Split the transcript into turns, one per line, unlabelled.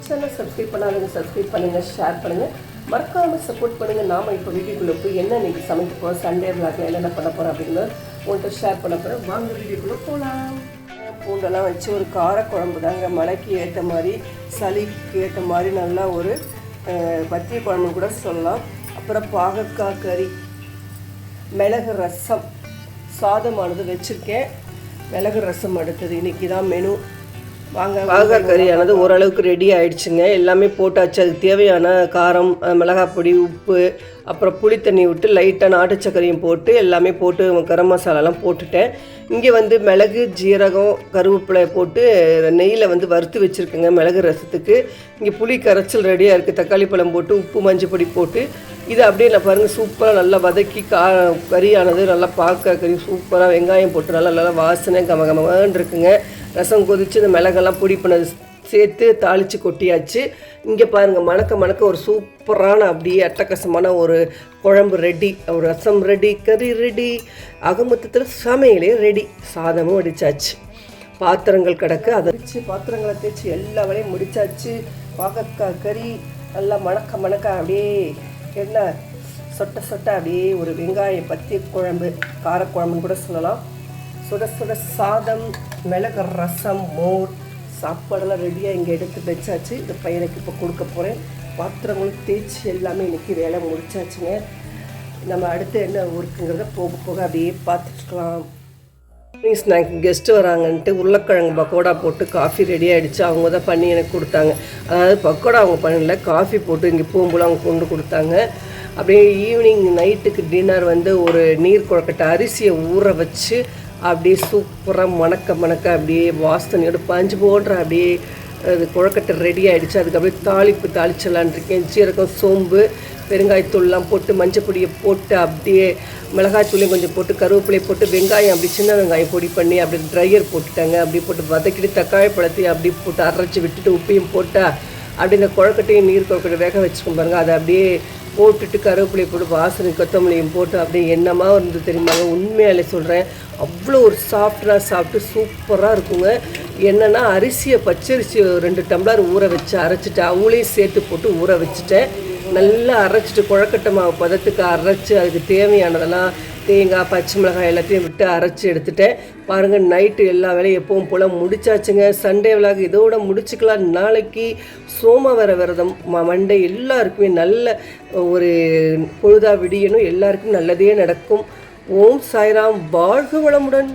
Channel subscribe பண்ணாதவங்க subscribe பண்ணுங்கள், share பண்ணுங்கள், மறக்காமல் சப்போர்ட் பண்ணுங்கள். நாம் இப்போ வீடியோக்குள்ளே போய் என்ன இன்றைக்கி சமைக்க போகிறோம், சண்டே விளாக்ல என்னென்ன பண்ண போகிறோம் அப்படிங்கிறது உங்கள்கிட்ட ஷேர் பண்ண போகிறேன். வாங்க வீடியோக்குள்ளே போகலாம். பூண்டெல்லாம் வச்சு ஒரு காரக்குழம்பு தாங்க, மலைக்கு ஏற்ற மாதிரி சளிக்கு ஏற்ற மாதிரி நல்லா ஒரு பத்திய குழம்பு கூட சொல்லலாம். அப்புறம் பாகக்காய் கறி, மிளகு ரசம், சாதமானது வச்சுருக்கேன். மிளகு ரசம் அடுத்தது இன்றைக்கி தான் மெனு. வாங்க. பாகக்காய் கறியானது ஓரளவுக்கு ரெடி ஆகிடுச்சுங்க. எல்லாமே போட்டாச்சு. அதுக்கு தேவையான காரம், மிளகாய் பொடி, உப்பு, அப்புறம் புளி தண்ணி விட்டு லைட்டாக நாட்டு சர்க்கரையும் போட்டு எல்லாமே போட்டு கரம் மசாலாலாம் போட்டுட்டேன். இங்கே மிளகு, ஜீரகம், கருவேப்பிலை போட்டு நெய்யில் வறுத்து வச்சுருக்கேங்க மிளகு ரசத்துக்கு. இங்கே புளி கரைச்சல் ரெடியாக இருக்குது. தக்காளி பழம் போட்டு உப்பு மஞ்சள் பொடி போட்டு இது அப்படியே நான் பாருங்கள் சூப்பராக நல்லா வதக்கி கறியானது நல்லா பாகக்காய் கறி சூப்பராக வெங்காயம் போட்டு நல்லா வாசனை கமகமன்னு இருக்குங்க. ரசம் கொதித்து இந்த மிளகெல்லாம் பொடி பண்ணது சேர்த்து தாளித்து கொட்டியாச்சு. இங்கே பாருங்கள் மணக்க ஒரு சூப்பரான அப்படியே அட்டகாசமான ஒரு குழம்பு ரெடி, ஒரு ரசம் ரெடி, கறி ரெடி, அகமொத்தத்தில் சமையலே ரெடி. சாதமும் அடித்தாச்சு. பாத்திரங்கள் கிடக்கு, அதை வச்சு பாத்திரங்களை தேய்ச்சி எல்லா வேலையும் முடித்தாச்சு. பாகக்காய் கறி நல்லா மணக்க அப்படியே என்ன சொட்ட அப்படியே ஒரு வெங்காயம் பத்தி குழம்பு, காரக்குழம்புன்னு கூட சொல்லலாம். சுட சாதம், மிளகு ரசம், மோர், சாப்பாடெல்லாம் ரெடியாக இங்கே எடுத்து வச்சாச்சு. இந்த பையனுக்கு இப்போ கொடுக்க போகிறேன். பாத்திரங்களும் தேய்ச்சி எல்லாமே இன்றைக்கி வேலை முடிச்சாச்சுங்க. நம்ம அடுத்து என்ன ஊருக்குங்கிறத போக அப்படியே பார்த்துட்டுருக்கலாம். ஸ்நாக் கெஸ்ட்டு வராங்கன்ட்டு உருளைக்கிழங்கு பக்கோடா போட்டு காஃபி ரெடி ஆகிடுச்சு. அவங்க தான் பண்ணி எனக்கு கொடுத்தாங்க. அதாவது பக்கோடா அவங்க பண்ணல, காஃபி போட்டு இங்கே போகும்போது அவங்க கொண்டு கொடுத்தாங்க. அப்படியே ஈவினிங் நைட்டுக்கு டின்னர் ஒரு நீர் குழக்கட்டை அரிசியை ஊற வச்சு அப்படியே சூப்பராக மணக்க அப்படியே வாசனையோட பஞ்சு போடுற அப்படியே அது குழக்கட்டை ரெடி ஆகிடுச்சு. அதுக்கு அப்படியே தாளிச்சலான் இருக்கேன். சீரகம், சோம்பு, பெருங்காயத்தூள்லாம் போட்டு மஞ்சள் பொடியை போட்டு அப்படியே மிளகாய்த்தூளையும் கொஞ்சம் போட்டு கருவேப்பிலையை போட்டு வெங்காயம் அப்படி சின்ன வெங்காயம் பொடி பண்ணி அப்படி ட்ரையர் போட்டுட்டாங்க. அப்படி போட்டு வதக்கிட்டு தக்காளி பழத்தையும் அப்படி போட்டு அரைச்சி விட்டுட்டு உப்பையும் போட்டால் அப்படி இந்த குழக்கட்டையும் நீர் குழக்கட்டை வேக வச்சுக்கோங்க பாருங்கள். அதை அப்படியே போட்டுட்டு கருவேப்பிலையை போட்டு வாசனை கொத்தமல்லியும் போட்டு அப்படியே என்னமாக இருந்து தெரியுமாங்க. உண்மையாலே சொல்கிறேன், அவ்வளோ ஒரு சாஃப்டாக சாப்பிட்டு சூப்பராக இருக்குங்க. என்னென்னா அரிசியை பச்சரிசி 2 டம்ளர் ஊற வச்சு அரைச்சிட்டு அவங்களையும் சேர்த்து போட்டு ஊற வச்சுட்டேன். நல்லா அரைச்சிட்டு குழக்கட்டை மாவு பதத்துக்கு அரைச்சி அதுக்கு தேவையானதெல்லாம் தேங்காய், பச்சை மிளகாய் எல்லாத்தையும் விட்டு அரைச்சி எடுத்துட்டேன். பாருங்கள் நைட்டு எல்லா வேலையும் எப்பவும் போல் முடிச்சாச்சுங்க. சண்டே விழாக்கு இதோட முடிச்சுக்கலாம். நாளைக்கு சோமவார விரதம், மண்டே எல்லாருக்குமே நல்ல ஒரு பொழுதா விடியணும். எல்லாருக்கும் நல்லதே நடக்கும். ஓம் சாய்ராம். வாழ்க வளமுடன்.